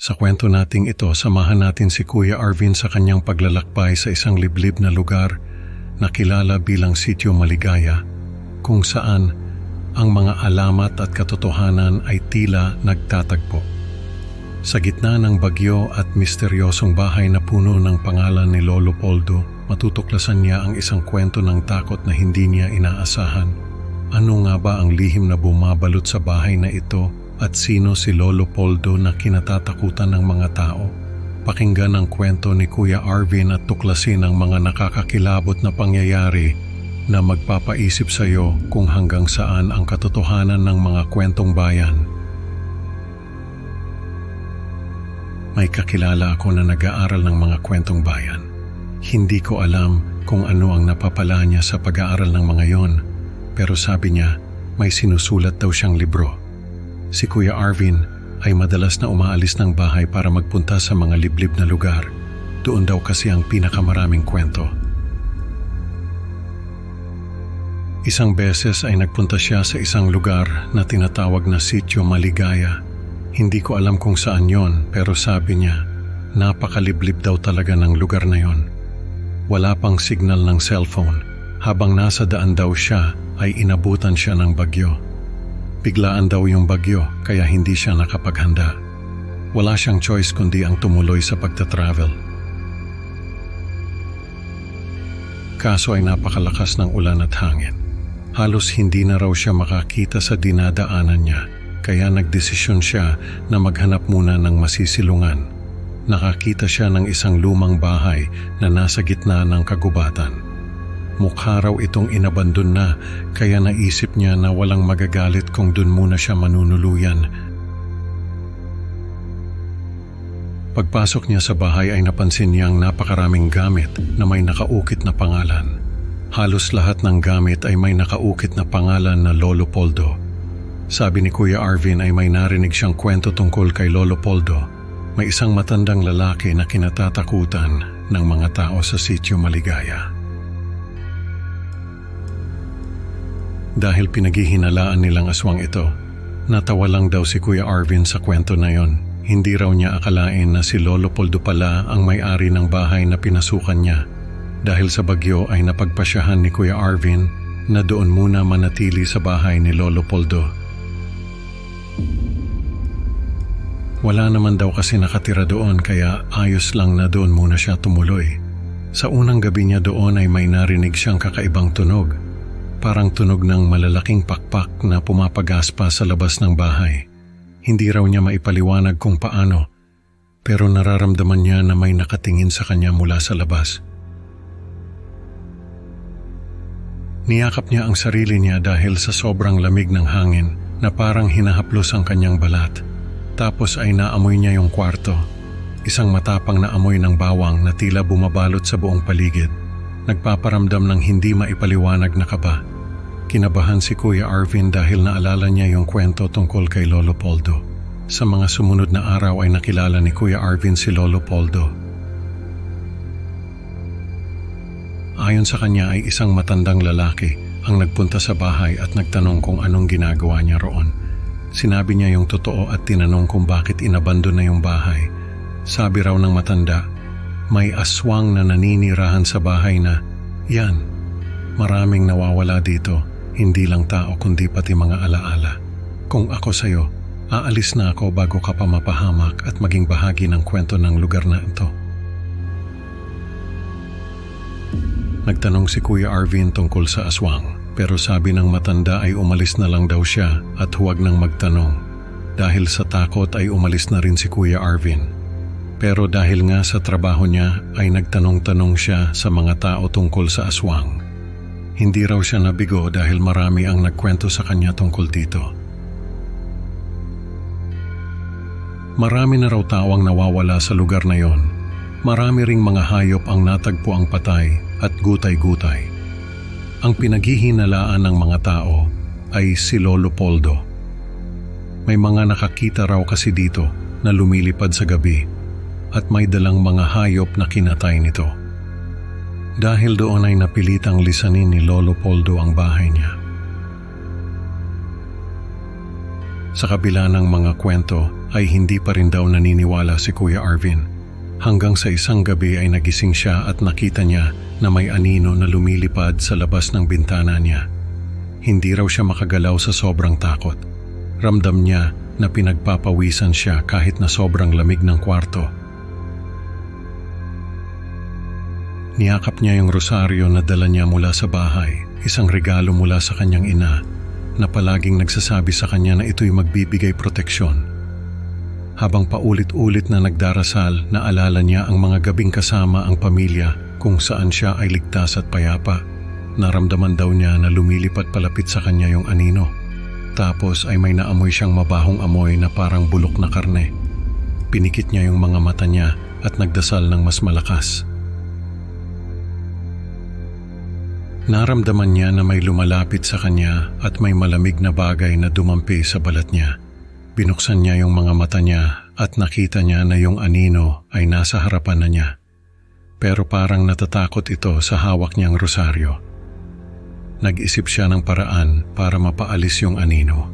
Sa kwento nating ito, samahan natin si Kuya Arvin sa kanyang paglalakbay sa isang liblib na lugar na kilala bilang Sitio Maligaya, kung saan ang mga alamat at katotohanan ay tila nagtatagpo. Sa gitna ng bagyo at misteryosong bahay na puno ng pangalan ni Lolo Poldo, matutuklasan niya ang isang kwento ng takot na hindi niya inaasahan. Ano nga ba ang lihim na bumabalot sa bahay na ito at sino si Lolo Poldo na kinatatakutan ng mga tao? Pakinggan ang kwento ni Kuya Arvin at tuklasin ang mga nakakakilabot na pangyayari na magpapaisip sa iyo kung hanggang saan ang katotohanan ng mga kwentong bayan. May kakilala ako na nag-aaral ng mga kwentong bayan. Hindi ko alam kung ano ang napapala niya sa pag-aaral ng mga yon, pero sabi niya may sinusulat daw siyang libro. Si Kuya Arvin ay madalas na umaalis ng bahay para magpunta sa mga liblib na lugar. Doon daw kasi ang pinakamaraming kwento. Isang beses ay nagpunta siya sa isang lugar na tinatawag na Sitio Maligaya. Hindi ko alam kung saan yon, pero sabi niya, napakaliblib daw talaga ng lugar na yon. Wala pang signal ng cellphone. Habang nasa daan daw siya, ay inabutan siya ng bagyo. Biglaan daw yung bagyo, kaya hindi siya nakapaghanda. Wala siyang choice kundi ang tumuloy sa pagta-travel. Kaso ay napakalakas ng ulan at hangin. Halos hindi na raw siya makakita sa dinadaanan niya, kaya nagdesisyon siya na maghanap muna ng masisilungan. Nakakita siya ng isang lumang bahay na nasa gitna ng kagubatan. Mukha raw itong inabandon na, kaya naisip niya na walang magagalit kung dun muna siya manunuluyan. Pagpasok niya sa bahay ay napansin niyang napakaraming gamit na may nakaukit na pangalan. Halos lahat ng gamit ay may nakaukit na pangalan na Lolo Poldo. Sabi ni Kuya Arvin ay may narinig siyang kwento tungkol kay Lolo Poldo. May isang matandang lalaki na kinatatakutan ng mga tao sa Sitio Maligaya. Dahil pinaghihinalaan nilang aswang ito, natawa lang daw si Kuya Arvin sa kwento na yon. Hindi raw niya akalain na si Lolo Poldo pala ang may-ari ng bahay na pinasukan niya. Dahil sa bagyo ay napagpasyahan ni Kuya Arvin na doon muna manatili sa bahay ni Lolo Poldo. Wala naman daw kasi nakatira doon, kaya ayos lang na doon muna siya tumuloy. Sa unang gabi niya doon ay may narinig siyang kakaibang tunog. Parang tunog ng malalaking pakpak na pumapagaspa sa labas ng bahay. Hindi raw niya maipaliwanag kung paano, pero nararamdaman niya na may nakatingin sa kanya mula sa labas. Niyakap niya ang sarili niya dahil sa sobrang lamig ng hangin na parang hinahaplos ang kanyang balat. Tapos ay naamoy niya yung kwarto. Isang matapang na amoy ng bawang na tila bumabalot sa buong paligid. Nagpaparamdam ng hindi maipaliwanag na kaba. Kinabahan si Kuya Arvin dahil naalala niya yung kwento tungkol kay Lolo Poldo. Sa mga sumunod na araw ay nakilala ni Kuya Arvin si Lolo Poldo. Ayon sa kanya ay isang matandang lalaki ang nagpunta sa bahay at nagtanong kung anong ginagawa niya roon. Sinabi niya yung totoo at tinanong kung bakit inabandon na yung bahay. Sabi raw ng matanda, may aswang na naninirahan sa bahay na, yan, maraming nawawala dito, hindi lang tao kundi pati mga alaala. Kung ako sa'yo, aalis na ako bago ka pa mapahamak at maging bahagi ng kwento ng lugar na ito. Nagtanong si Kuya Arvin tungkol sa aswang, pero sabi ng matanda ay umalis na lang daw siya at huwag nang magtanong. Dahil sa takot ay umalis na rin si Kuya Arvin. Pero dahil nga sa trabaho niya ay nagtanong-tanong siya sa mga tao tungkol sa aswang. Hindi raw siya nabigo dahil marami ang nagkwento sa kanya tungkol dito. Marami na raw tao ang nawawala sa lugar na yon. Marami ring mga hayop ang natagpo ang patay at gutay-gutay. Ang pinaghihinalaan ng mga tao ay si Lolo Poldo. May mga nakakita raw kasi dito na lumilipad sa gabi at may dalang mga hayop na kinatay nito. Dahil doon ay napilitang lisanin ni Lolo Poldo ang bahay niya. Sa kabila ng mga kwento ay hindi pa rin daw naniniwala si Kuya Arvin. Hanggang sa isang gabi ay nagising siya at nakita niya na may anino na lumilipad sa labas ng bintana niya. Hindi raw siya makagalaw sa sobrang takot. Ramdam niya na pinagpapawisan siya kahit na sobrang lamig ng kwarto. Niyakap niya yung rosaryo na dala niya mula sa bahay, isang regalo mula sa kanyang ina na palaging nagsasabi sa kanya na ito'y magbibigay proteksyon. Habang paulit-ulit na nagdarasal, naalala niya ang mga gabing kasama ang pamilya kung saan siya ay ligtas at payapa. Naramdaman daw niya na lumilipad palapit sa kanya yung anino. Tapos ay may naamoy siyang mabahong amoy na parang bulok na karne. Pinikit niya yung mga mata niya at nagdasal ng mas malakas. Naramdaman niya na may lumalapit sa kanya at may malamig na bagay na dumampi sa balat niya. Binuksan niya yung mga mata niya at nakita niya na yung anino ay nasa harapan na niya. Pero parang natatakot ito sa hawak niyang rosaryo. Nag-isip siya ng paraan para mapaalis yung anino.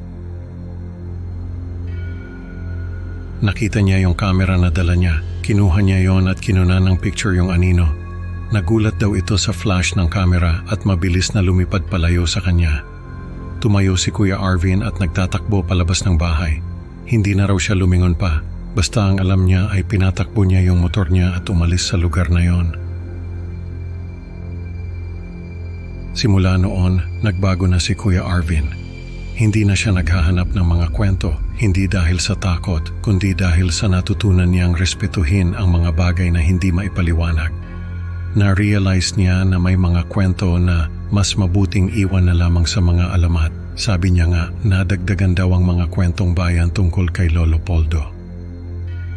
Nakita niya yung camera na dala niya. Kinuha niya yon at kinunan ng picture yung anino. Nagulat daw ito sa flash ng camera at mabilis na lumipad palayo sa kanya. Tumayo si Kuya Arvin at nagtatakbo palabas ng bahay. Hindi na raw siya lumingon pa. Basta ang alam niya ay pinatakbo niya yung motor niya at umalis sa lugar na yon. Simula noon, nagbago na si Kuya Arvin. Hindi na siya naghahanap ng mga kwento, hindi dahil sa takot, kundi dahil sa natutunan niyang respetuhin ang mga bagay na hindi maipaliwanag. Na-realize niya na may mga kwento na mas mabuting iwan na lamang sa mga alamat. Sabi niya nga, nadagdagan daw ang mga kwentong bayan tungkol kay Lolo Poldo.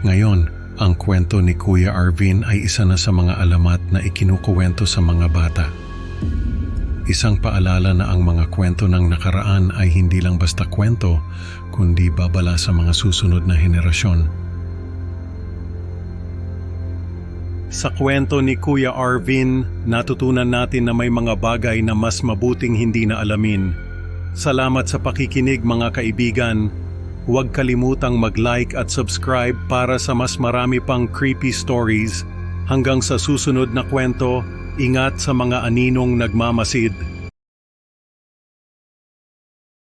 Ngayon, ang kwento ni Kuya Arvin ay isa na sa mga alamat na ikinukuwento sa mga bata. Isang paalala na ang mga kwento ng nakaraan ay hindi lang basta kwento, kundi babala sa mga susunod na henerasyon. Sa kwento ni Kuya Arvin, natutunan natin na may mga bagay na mas mabuting hindi na alamin. Salamat sa pakikinig mga kaibigan. Huwag kalimutang mag-like at subscribe para sa mas marami pang creepy stories. Hanggang sa susunod na kwento, ingat sa mga aninong nagmamasid.